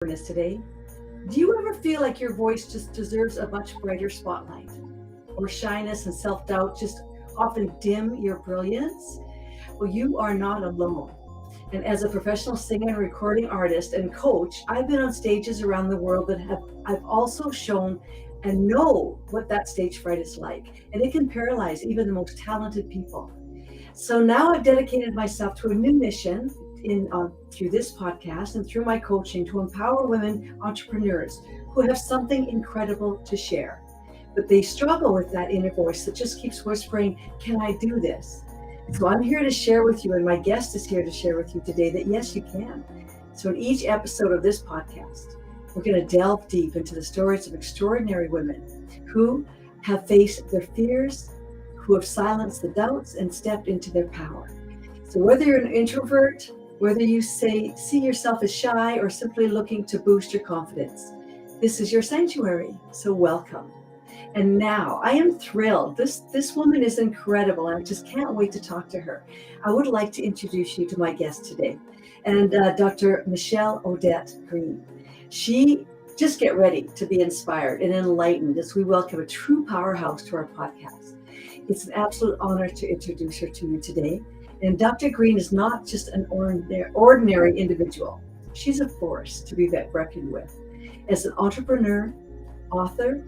us today. Do you ever feel like your voice just deserves a much brighter spotlight? Or shyness and self doubt just often dim your brilliance? Well, you are not alone. And as a professional singer and recording artist and coach, I've been on stages around the world that I've also shown and know what that stage fright is like. And it can paralyze even the most talented people. So now I've dedicated myself to a new mission in through this podcast and through my coaching to empower women entrepreneurs who have something incredible to share. But they struggle with that inner voice that just keeps whispering, "Can I do this?" So I'm here to share with you, and my guest is here to share with you today that yes, you can. So in each episode of this podcast, we're going to delve deep into the stories of extraordinary women who have faced their fears, who have silenced the doubts and stepped into their power. So whether you're an introvert, whether you see yourself as shy or simply looking to boost your confidence, this is your sanctuary. So welcome. And now I am thrilled. This woman is incredible, and I just can't wait to talk to her. I would like to introduce you to my guest today, and Dr. Michelle Odette Green. She just get ready to be inspired and enlightened as we welcome a true powerhouse to our podcast. It's an absolute honor to introduce her to you today. And Dr. Green is not just an ordinary individual. She's a force to be reckoned with. As an entrepreneur, author,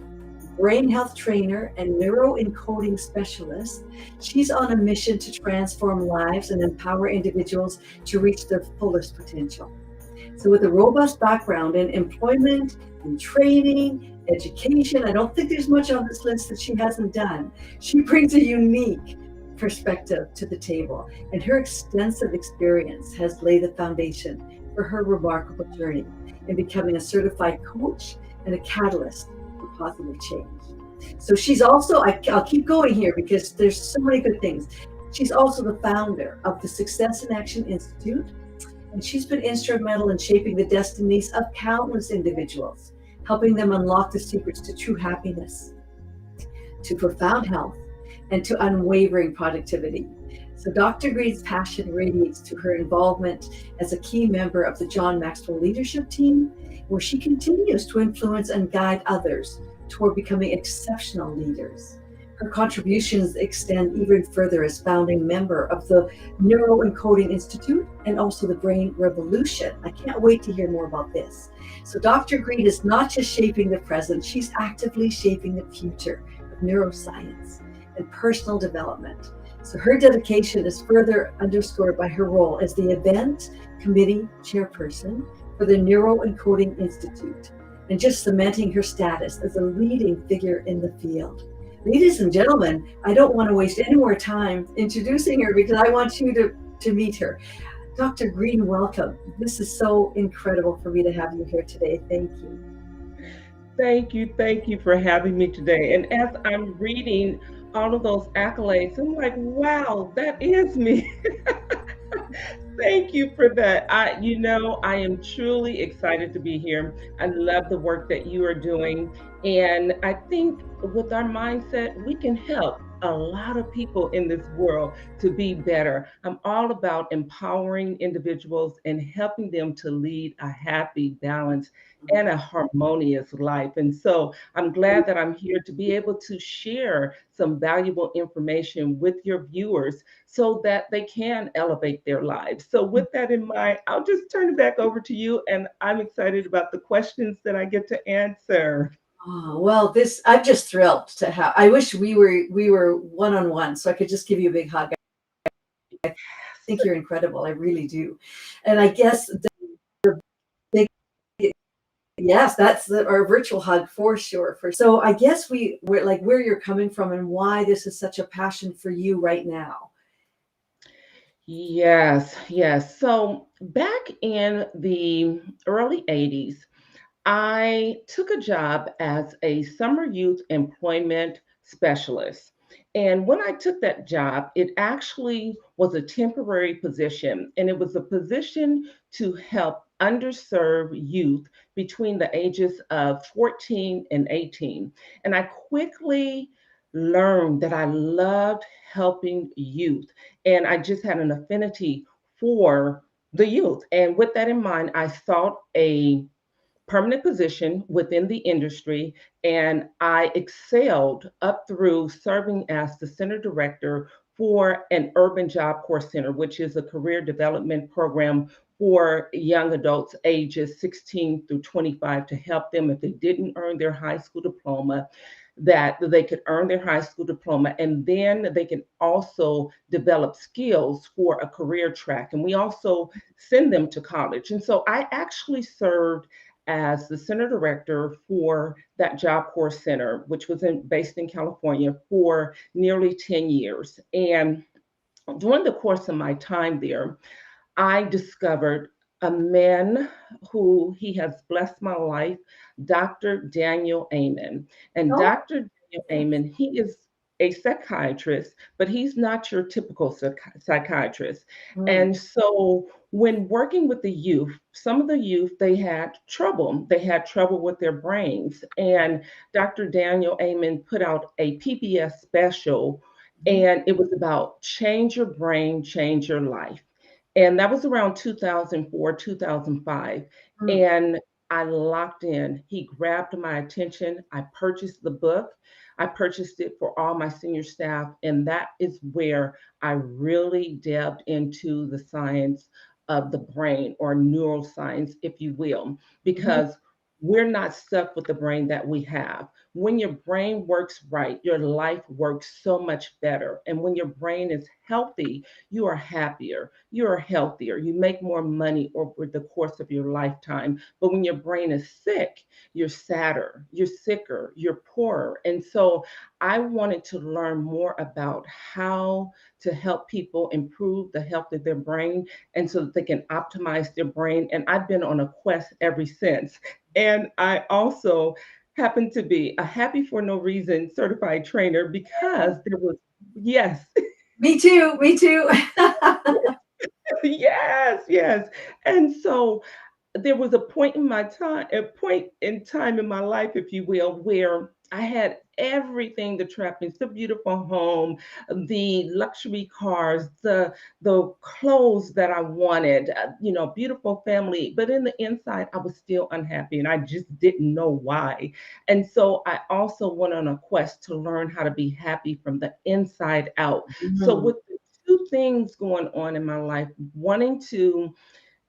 brain health trainer, and neuro-encoding specialist, she's on a mission to transform lives and empower individuals to reach their fullest potential. So with a robust background in employment, in training, education, I don't think there's much on this list that she hasn't done. She brings a unique perspective to the table, and her extensive experience has laid the foundation for her remarkable journey in becoming a certified coach and a catalyst for positive change. So she's also, I'll keep going here because there's so many good things. She's also the founder of the Success in Action Institute, and she's been instrumental in shaping the destinies of countless individuals, helping them unlock the secrets to true happiness, to profound health, and to unwavering productivity. So Dr. Green's passion radiates to her involvement as a key member of the John Maxwell Leadership Team, where she continues to influence and guide others toward becoming exceptional leaders. Her contributions extend even further as founding member of the Neuro-encoding Institute and also the Brain Revolution. I can't wait to hear more about this. So Dr. Green is not just shaping the present, she's actively shaping the future of neuroscience and personal development. So her dedication is further underscored by her role as the Event Committee Chairperson for the Neuroencoding Institute, and just cementing her status as a leading figure in the field. Ladies and gentlemen, I don't want to waste any more time introducing her because I want you to meet her. Dr. Green, welcome. This is so incredible for me to have you here today. Thank you. Thank you for having me today. And as I'm reading all of those accolades, I'm like, wow, that is me. Thank you for that. I am truly excited to be here. I love the work that you are doing. And I think with our mindset, we can help a lot of people in this world to be better. I'm all about empowering individuals and helping them to lead a happy, balanced, and a harmonious life. And so I'm glad that I'm here to be able to share some valuable information with your viewers so that they can elevate their lives. So, with that in mind, I'll just turn it back over to you. And I'm excited about the questions that I get to answer. Oh, well, this I'm just thrilled to have. I wish we were one on one so I could just give you a big hug. I think you're incredible. I really do. And I guess the big yes, that's our virtual hug for sure. So I guess we're like where you're coming from and why this is such a passion for you right now. Yes, yes. So, back in the early 80s, I took a job as a summer youth employment specialist. And when I took that job, it actually was a temporary position, and it was a position to help underserved youth between the ages of 14 and 18. And I quickly learned that I loved helping youth, and I just had an affinity for the youth. And with that in mind, I sought a permanent position within the industry, and I excelled up through serving as the center director for an urban job corps center, which is a career development program for young adults ages 16 through 25 to help them if they didn't earn their high school diploma, that they could earn their high school diploma, and then they can also develop skills for a career track. And we also send them to college. And so I actually served as the center director for that Job Corps Center, which was based in California, for nearly 10 years. And during the course of my time there, I discovered a man who he has blessed my life, Dr. Daniel Amen. And Oh, Dr. Daniel Amen, he is a psychiatrist, but he's not your typical psychiatrist. mm, And so when working with the youth, some of the youth, they had trouble. They had trouble with their brains. And Dr. Daniel Amen put out a PBS special, mhm, and it was about change your brain, change your life. And that was around 2004, 2005. mm, And I locked in. He grabbed my attention. I purchased the book. I purchased it for all my senior staff. And that is where I really delved into the science of the brain, or neuroscience, if you will, mhm, because we're not stuck with the brain that we have. When your brain works right, your life works so much better. And when your brain is healthy, you are happier, you are healthier, you make more money over the course of your lifetime. But when your brain is sick, you're sadder, you're sicker, you're poorer. And so I wanted to learn more about how to help people improve the health of their brain, and so that they can optimize their brain. And I've been on a quest ever since. And I also happen to be a happy for no reason certified trainer because there was, yes, me too, me too. yes, yes. And so there was a point in my time, a point in time in my life, if you will, where I had everything, the trappings, the beautiful home, the luxury cars, the clothes that I wanted, beautiful family. But in the inside, I was still unhappy, and I just didn't know why. And so I also went on a quest to learn how to be happy from the inside out. So Mm, with the two things going on in my life, wanting to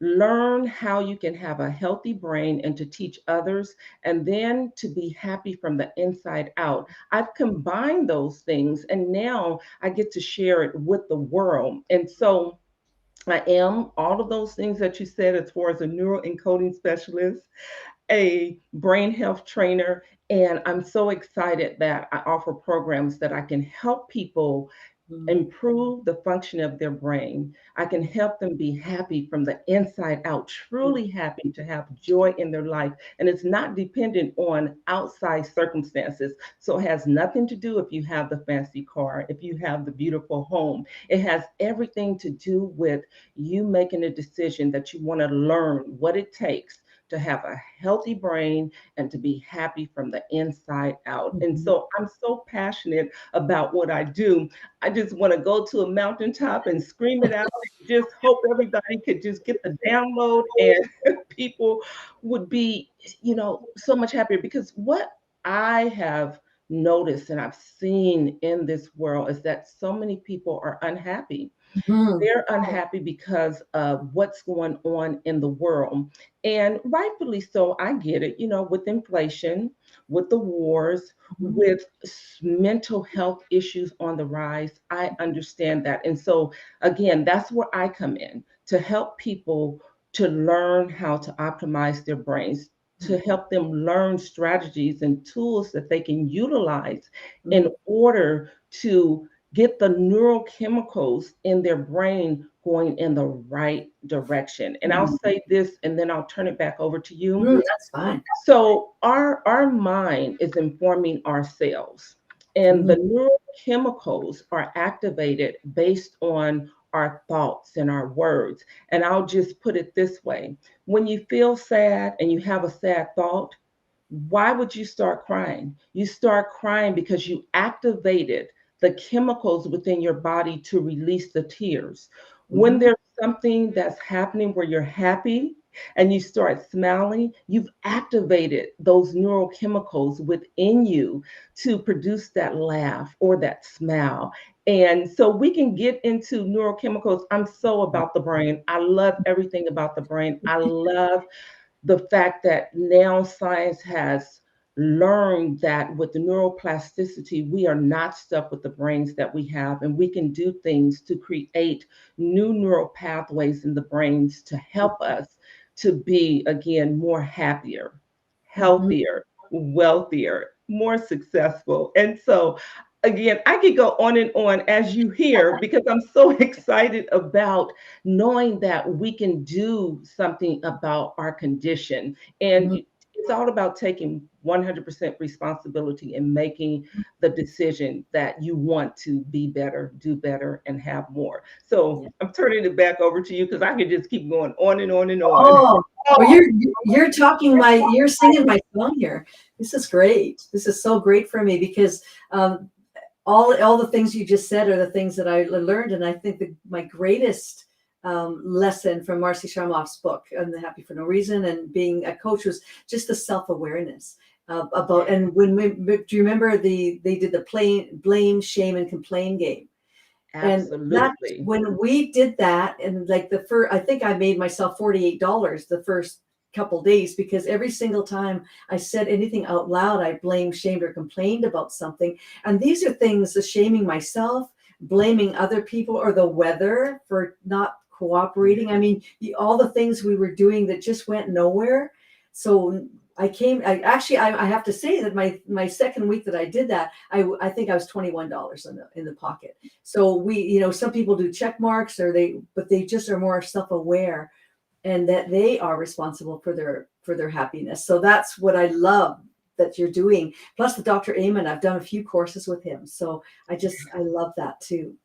learn how you can have a healthy brain and to teach others, and then to be happy from the inside out. I've combined those things, and now I get to share it with the world. And so I am all of those things that you said, as far as a neuro-encoding specialist, a brain health trainer, and I'm so excited that I offer programs that I can help people mm, improve the function of their brain. I can help them be happy from the inside out, mm, truly happy, to have joy in their life. And it's not dependent on outside circumstances. So it has nothing to do if you have the fancy car, if you have the beautiful home. It has everything to do with you making a decision that you want to learn what it takes to have a healthy brain and to be happy from the inside out. And mhm. so I'm so passionate about what I do. I just want to go to a mountaintop and scream it out, and just hope everybody could just get the download, and people would be, so much happier. Because what I have noticed and I've seen in this world is that so many people are unhappy. Mhm, They're unhappy because of what's going on in the world. And rightfully so, I get it, with inflation, with the wars, mhm, with mental health issues on the rise. I understand that. And so, again, that's where I come in to help people to learn how to optimize their brains, to mhm, help them learn strategies and tools that they can utilize mhm, in order to get the neurochemicals in their brain going in the right direction. And I'll mhm. say this, and then I'll turn it back over to you. That's fine. So our mind is informing our cells, and Mhm, the neurochemicals are activated based on our thoughts and our words. And I'll just put it this way: when you feel sad and you have a sad thought, why would you start crying? You start crying because you activated the chemicals within your body to release the tears. When mhm, there's something that's happening where you're happy, and you start smiling, you've activated those neurochemicals within you to produce that laugh or that smile. And so we can get into neurochemicals. I'm so about the brain. I love everything about the brain. I love the fact that now science has learned that with the neuroplasticity, we are not stuck with the brains that we have, and we can do things to create new neural pathways in the brains to help us to be, again, more happier, Mhm. healthier, wealthier, more successful. And so, again, I could go on and on as you hear because I'm so excited about knowing that we can do something about our condition. And Mhm. it's all about taking 100% responsibility and making the decision that you want to be better, do better, and have more. So Yeah. I'm turning it back over to you because I could just keep going on and on and on. Oh, well, you're singing my song here. This is great. This is so great for me because um, all the things you just said are the things that I learned, and I think that my greatest lesson from Marcy Sharmoff's book, "The Happy for No Reason," and being a coach was just the self-awareness about. And do you remember they did the blame, shame, and complain game? And that Absolutely. when we did that, and like the first, I think I made myself $48 the first couple days because every single time I said anything out loud, I blamed, shamed, or complained about something. And these are things, the shaming myself, blaming other people or the weather for not cooperating. I mean, all the things we were doing that just went nowhere. So I have to say that my second week that I did that, I think I was $21 in the pocket. So some people do check marks but they just are more self-aware and that they are responsible for their happiness. So that's what I love that you're doing. Plus the Dr. Amen, I've done a few courses with him. So I love that too.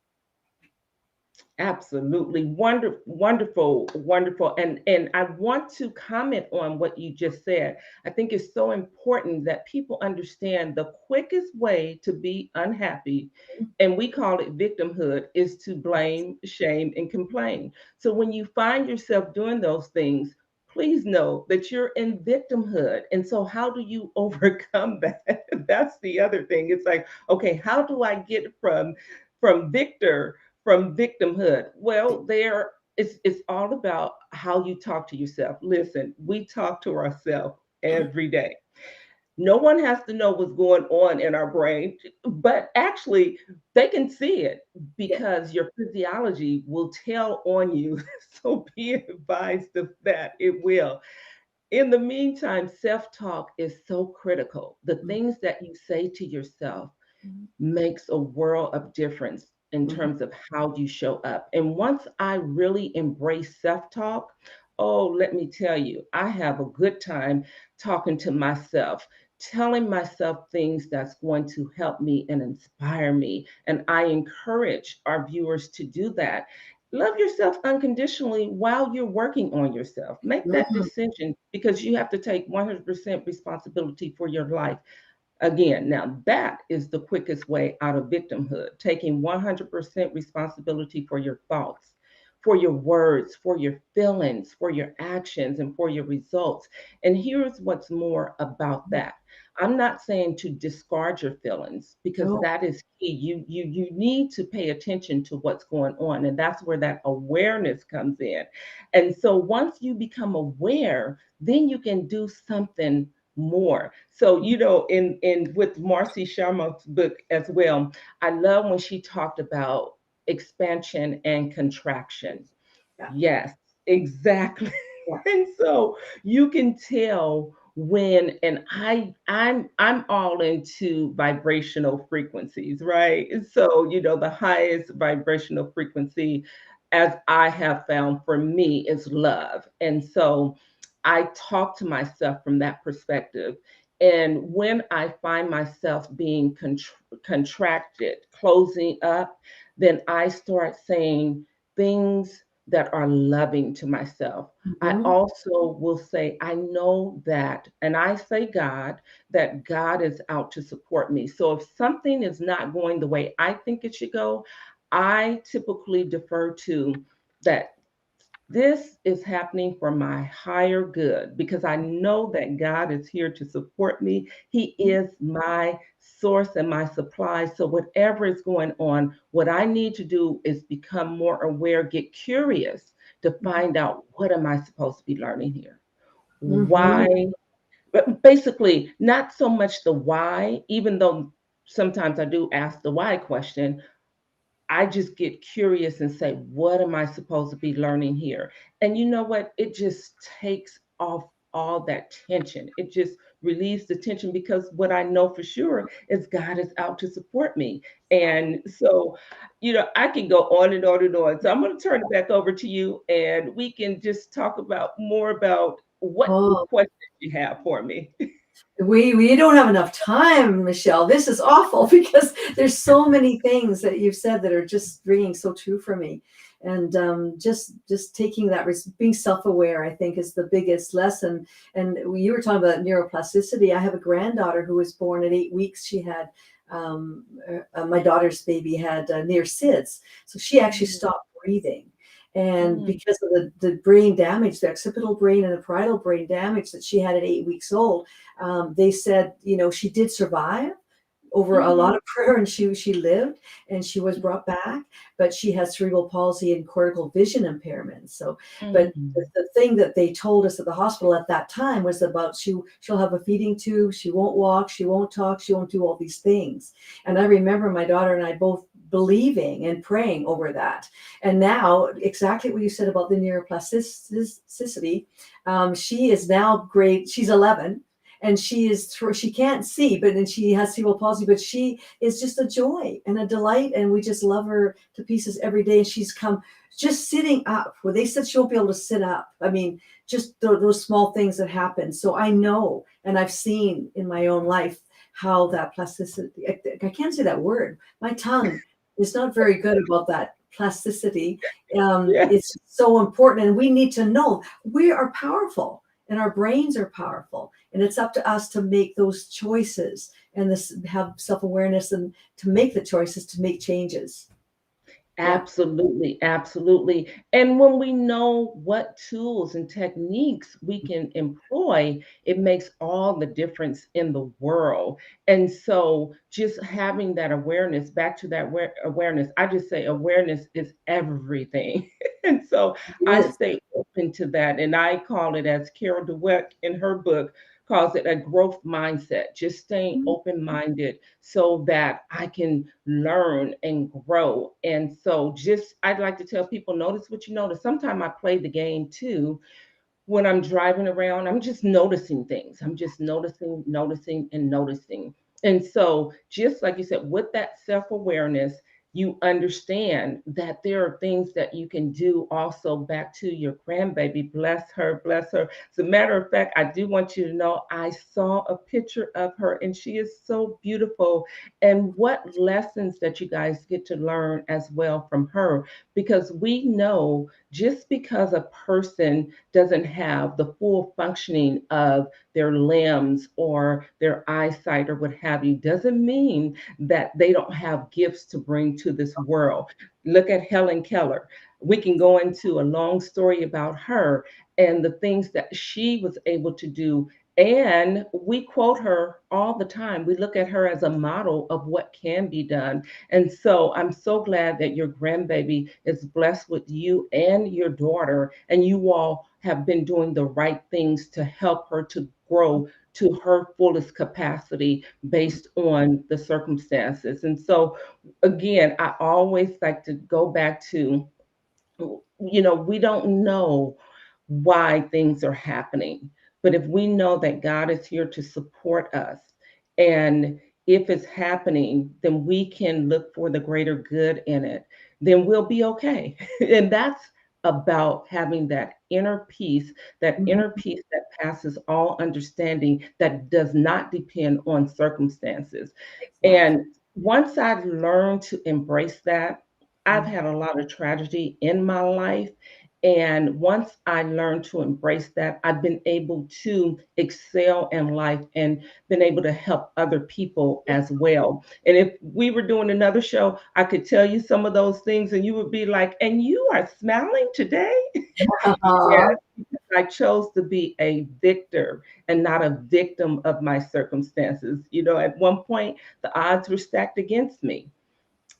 Absolutely. Wonderful, wonderful. And I want to comment on what you just said. I think it's so important that people understand the quickest way to be unhappy, and we call it victimhood, is to blame, shame, and complain. So when you find yourself doing those things, please know that you're in victimhood. And so how do you overcome that? That's the other thing. It's like, okay, how do I get from victor from victimhood? Well, it's all about how you talk to yourself. Listen, we talk to ourselves every day. No one has to know what's going on in our brain, but actually they can see it Yeah. because your physiology will tell on you. So be advised of that. It will. In the meantime, self-talk is so critical. The things that you say to yourself makes a world of difference in Mhm. terms of how you show up. And once I really embrace self talk, oh, let me tell you, I have a good time talking to myself, telling myself things that's going to help me and inspire me. And I encourage our viewers to do that. Love yourself unconditionally while you're working on yourself. Make that Mhm. decision because you have to take 100% responsibility for your life. Again, now that is the quickest way out of victimhood, taking 100% responsibility for your thoughts, for your words, for your feelings, for your actions, and for your results. And here's what's more about that. I'm not saying to discard your feelings because No. that is key. You need to pay attention to what's going on, and that's where that awareness comes in. And so once you become aware, then you can do something more. So, in with Marcy Sharma's book as well, I love when she talked about expansion and contraction. Yeah. Yes, exactly. Yeah. And so you can tell when, and I'm all into vibrational frequencies, right? And so, the highest vibrational frequency, as I have found for me, is love. And so I talk to myself from that perspective. And when I find myself being contracted, closing up, then I start saying things that are loving to myself. I Mhm. also will say, I know that, and I say God, that God is out to support me. So if something is not going the way I think it should go, I typically defer to that This is happening for my higher good because I know that God is here to support me. He is my source and my supply. So, whatever is going on, what I need to do is become more aware, get curious to find out what am I supposed to be learning here? Mm-hmm. Why? But basically, not so much the why, even though sometimes I do ask the why question. I just get curious and say, what am I supposed to be learning here? And you know what? It just takes off all that tension. It just relieves the tension because what I know for sure is God is out to support me. And so, I can go on and on and on. So I'm going to turn it back over to you and we can just talk about more about what Oh, questions you have for me. we don't have enough time, Michelle. This is awful because there's so many things that you've said that are just ringing so true for me. And just taking that, being self-aware, I think, is the biggest lesson. And you were talking about neuroplasticity. I have a granddaughter who was born at 8 weeks. She had my daughter's baby had near SIDS, so she actually Mm, stopped breathing. And mm, because of the brain damage, the occipital brain and the parietal brain damage that she had at 8 weeks old, they said, she did survive over a lot mm, of prayer, and she lived, and she was brought back, but she has cerebral palsy and cortical vision impairment. So, but mm, the thing that they told us at the hospital at that time was about she'll have a feeding tube, she won't walk, she won't talk, she won't do all these things. And I remember my daughter and I both believing and praying over that. And now, exactly what you said about the neuroplasticity, she is now great. She's 11, and she can't see, but then she has cerebral palsy, but she is just a joy and a delight, and we just love her to pieces every day. And she's come just sitting up where they said she won't be able to sit up. I mean, just those small things that happen. So I know, and I've seen in my own life how that plasticity, I can't say that word, my tongue is not very good about that plasticity. yeah. It's so important, and we need to know we are powerful and our brains are powerful, and it's up to us to make those choices and this have self-awareness and to make the choices to make changes. Yeah. Absolutely, absolutely. And when we know what tools and techniques we can employ, it makes all the difference in the world. And so, just having that awareness, back to that awareness, I just say awareness is everything. And so, It I is. stay open to that. And I call it, as Carol Dweck in her book calls it, a growth mindset, just staying open minded so that I can learn and grow. And so, just I'd like to tell people, notice what you notice. Sometimes I play the game too. When I'm driving around, I'm just noticing things. I'm just noticing, noticing, and noticing. And so, just like you said, with that self awareness, you understand that there are things that you can do also. Back to your grandbaby, bless her, bless her. As a matter of fact, I do want you to know I saw a picture of her and she is so beautiful. And what lessons that you guys get to learn as well from her, because we know just because a person doesn't have the full functioning of their limbs or their eyesight or what have you, doesn't mean that they don't have gifts to bring to this world. Look at Helen Keller. We can go into a long story about her and the things that she was able to do. And we quote her all the time. We look at her as a model of what can be done. And so I'm so glad that your grandbaby is blessed with you and your daughter, and you all have been doing the right things to help her to grow to her fullest capacity based on the circumstances. And so, again, I always like to go back to, we don't know why things are happening, but if we know that God is here to support us, and if it's happening, then we can look for the greater good in it, then we'll be okay. And that's about having that Mhm. inner peace that passes all understanding, that does not depend on circumstances. Exactly. And once I've learned to embrace that, I've Mhm. had a lot of tragedy in my life. And once I learned to embrace that, I've been able to excel in life and been able to help other people as well. And if we were doing another show, I could tell you some of those things and you would be like, and you are smiling today? Uh-huh. Yes, because I chose to be a victor and not a victim of my circumstances. At one point, the odds were stacked against me.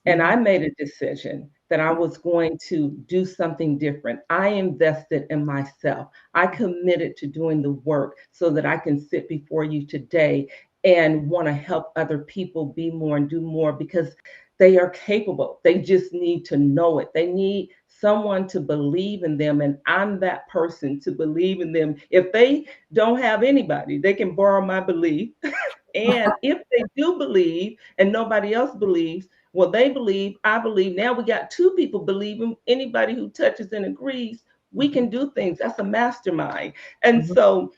And I Mhm. made a decision that I was going to do something different. I invested in myself. I committed to doing the work so that I can sit before you today and want to help other people be more and do more because they are capable. They just need to know it. They need someone to believe in them. And I'm that person to believe in them. If they don't have anybody, they can borrow my belief. And if they do believe and nobody else believes, well, they believe, I believe. Now we got two people believing. Anybody who touches and agrees, we Mhm. can do things. That's a mastermind. And Mhm. so,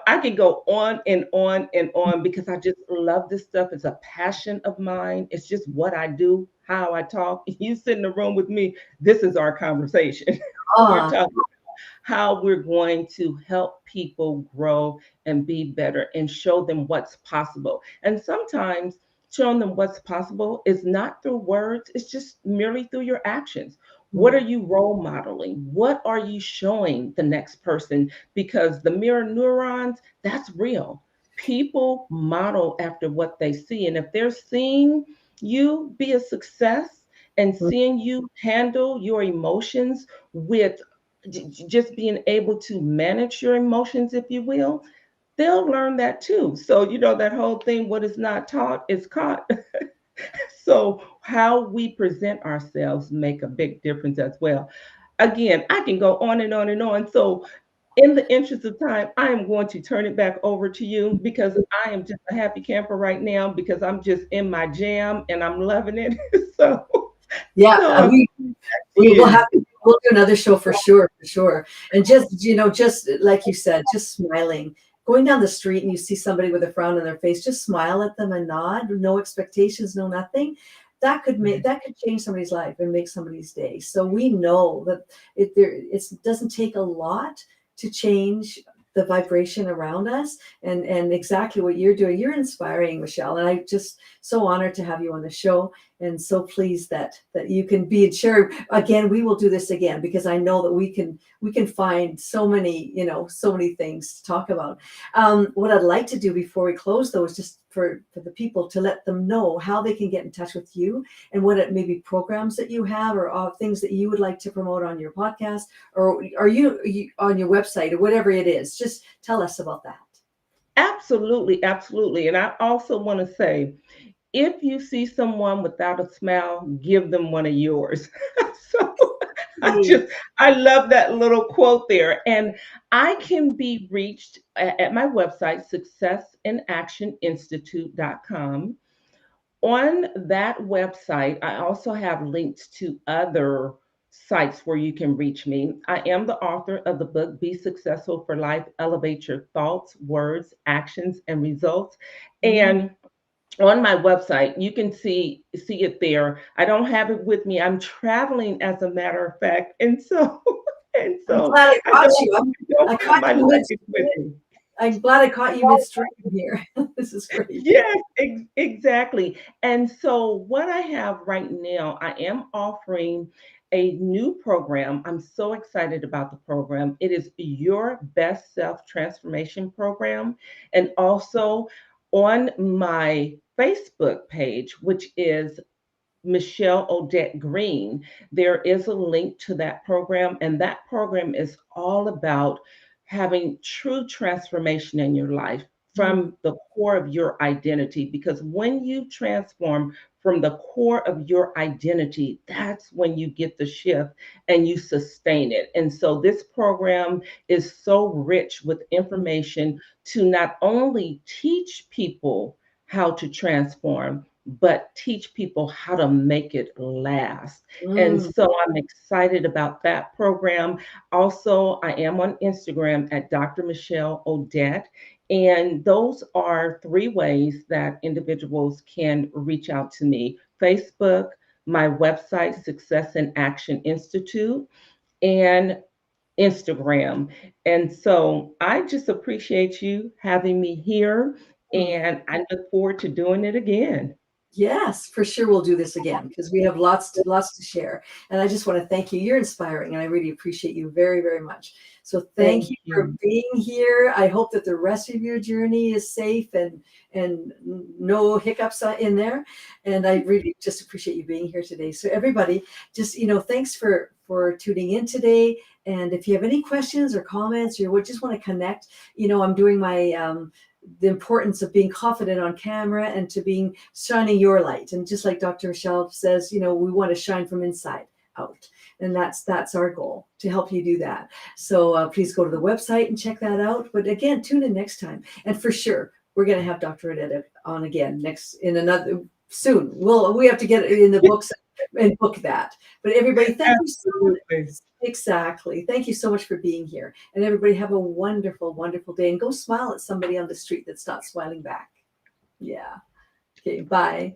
I can go on and on and on because I just love this stuff. It's a passion of mine. It's just what I do, how I talk. You sit in the room with me, this is our conversation. We're Ah, talking how we're going to help people grow and be better and show them what's possible. And sometimes showing them what's possible is not through words, it's just merely through your actions. What are mm, you role modeling? What are you showing the next person? Because the mirror neurons, that's real. People model after what they see. And if they're seeing you be a success and mm, seeing you handle your emotions with just being able to manage your emotions, if you will, they'll learn that too. So, that whole thing, what is not taught is caught. So, how we present ourselves make a big difference as well. Again, I can go on and on and on. So, in the interest of time, I am going to turn it back over to you because I am just a happy camper right now because I'm just in my jam and I'm loving it. so, yeah, so I'm back to we will have you. we'll do another show for sure. And just like you said, just smiling. Going down the street and you see somebody with a frown on their face, just smile at them and nod, no expectations, no nothing. That could change somebody's life and make somebody's day. So we know that it doesn't take a lot to change the vibration around us, and exactly what you're doing. You're inspiring, Michelle, and I just so honored to have you on the show, and so pleased that you can be and share again. We will do this again because I know that we can find so many things to talk about. What I'd like to do before we close, though, is just for the people to let them know how they can get in touch with you and what it may be programs that you have or things that you would like to promote on your podcast, or are you on your website or whatever it is. Just tell us about that. Absolutely, absolutely. And I also want to say, if you see someone without a smile, give them one of yours. so Hey. I love that little quote there. And I can be reached at my website, successinactioninstitute.com. On that website, I also have links to other sites where you can reach me. I am the author of the book, Be Successful for Life, Elevate Your Thoughts, Words, Actions, and Results. Mm. And on my website, you can see it there. I don't have it with me. I'm traveling, as a matter of fact, and so and I'm so glad I I caught don't you. don't I have caught my you mid. luggage with me. I'm glad I caught you midstream here. This is great. Yes, exactly. And so, what I have right now, I am offering a new program. I'm so excited about the program. It is your best self transformation program. And also on my Facebook page, which is Michelle Odette Green, there is a link to that program, and that program is all about having true transformation in your life Mm, from the core of your identity. Because when you transform from the core of your identity, that's when you get the shift and you sustain it. And so, this program is so rich with mm, information to not only teach people how to transform, but teach people how to make it last. And mm. so I'm excited about that program. Also, I am on Instagram at Dr. Michelle Odette. And those are three ways that individuals can reach out to me: Facebook, my website, Success in Action Institute, and Instagram. And so I just appreciate you having me here, and I look forward to doing it again. Yes, for sure we'll do this again because we have lots to share. And I just want to thank you. You're inspiring and I really appreciate you very, very much. So thank Thank you for you. being here. I hope that the rest of your journey is safe and no hiccups in there. And I really just appreciate you being here today. So everybody, just thanks for tuning in today. And if you have any questions or comments, or you would just want to connect, I'm doing my the importance of being confident on camera and to being shining your light. And just like Dr. Michelle says, we want to shine from inside out. And that's our goal, to help you do that. So please go to the website and check that out. But again, tune in next time. And for sure, we're going to have Dr. Odette on again soon. We have to get it in the books and book that. But everybody, thank you so much. Absolutely. Exactly. Thank you so much for being here. And everybody have a wonderful, wonderful day. And go smile at somebody on the street that's not smiling back. Yeah. Okay. Bye.